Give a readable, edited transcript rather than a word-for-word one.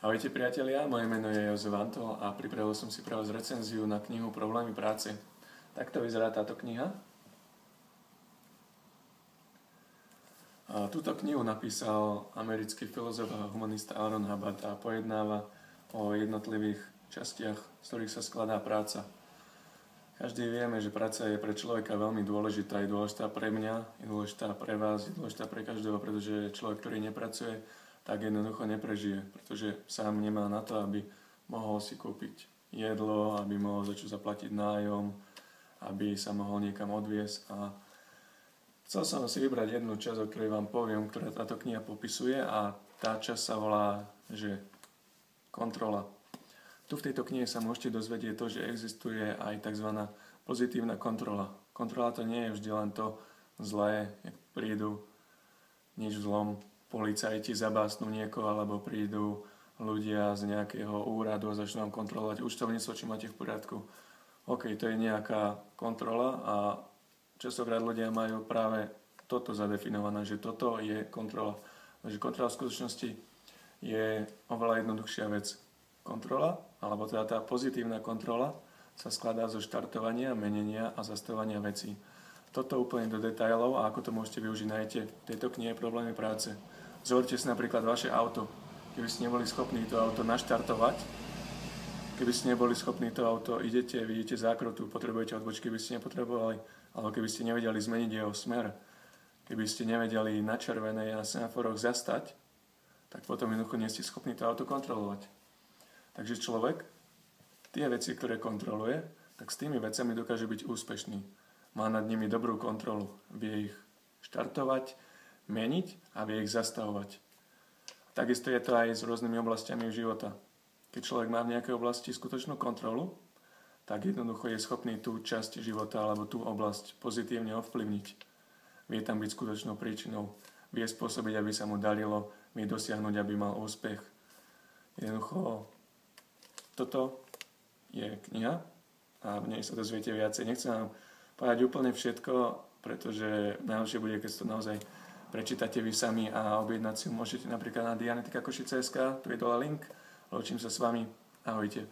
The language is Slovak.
Ahojte priatelia, moje meno je Jozef Antol a pripravil som si pre vás recenziu na knihu Problémy práce. Takto vyzerá táto kniha. Túto knihu napísal americký filozof a humanista Aaron Hubbard a pojednáva o jednotlivých častiach, z ktorých sa skladá práca. Každý vieme, že práca je pre človeka veľmi dôležitá. Je dôležitá pre mňa, je dôležitá pre vás, je dôležitá pre každého, pretože človek, ktorý nepracuje, tak jednoducho neprežije, pretože sám nemá na to, aby mohol si kúpiť jedlo, aby mohol začať zaplatiť nájom, aby sa mohol niekam odviesť. A chcel som si vybrať jednu časť, o ktorej vám poviem, ktorá táto kniha popisuje, a tá časť sa volá, že kontrola. Tu v tejto knihe sa môžete dozvedieť to, že existuje aj tzv. Pozitívna kontrola. Kontrola to nie je vždy len to zlé, jak prídu nič v zlom, policajti zabásnú niekoho, alebo prídu ľudia z nejakého úradu a začnú vám kontrolovať účtovníctvo, či máte v poriadku. OK, to je nejaká kontrola a častokrát ľudia majú práve toto zadefinované, že toto je kontrola. Takže kontrola v skutočnosti je oveľa jednoduchšia vec. Kontrola, alebo teda tá pozitívna kontrola, sa skladá zo štartovania, menenia a zastavovania vecí. Toto úplne do detailov a ako to môžete využiť, nájdete v tejto knihe Problémy práce. Zoberte si napríklad vaše auto. Keby ste neboli schopní to auto naštartovať, keby ste neboli schopní to auto, vidíte zákrutu, potrebujete odbočky, keby ste nepotrebovali, alebo keby ste nevedeli zmeniť jeho smer, keby ste nevedeli na červenej a na semaforoch zastať, tak potom jednoducho nie ste schopní to auto kontrolovať. Takže človek, tie veci, ktoré kontroluje, tak s tými vecami dokáže byť úspešný. Má nad nimi dobrú kontrolu, vie ich štartovať, meniť a vie ich zastavovať. Takisto je to aj s rôznymi oblastiami života. Keď človek má v nejakej oblasti skutočnú kontrolu, tak jednoducho je schopný tú časť života alebo tú oblasť pozitívne ovplyvniť. Vie tam byť skutočnou príčinou, vie spôsobiť, aby sa mu darilo, vie dosiahnuť, aby mal úspech. Jednoducho, toto je kniha a v nej sa dozviete viacej. Nechcem vám povedať úplne všetko, pretože najlepšie bude, keď to naozaj prečítate vy sami a objednať si môžete napríklad na dianetika.košice.sk, tu je dole link. Lúčim sa s vami, ahojte.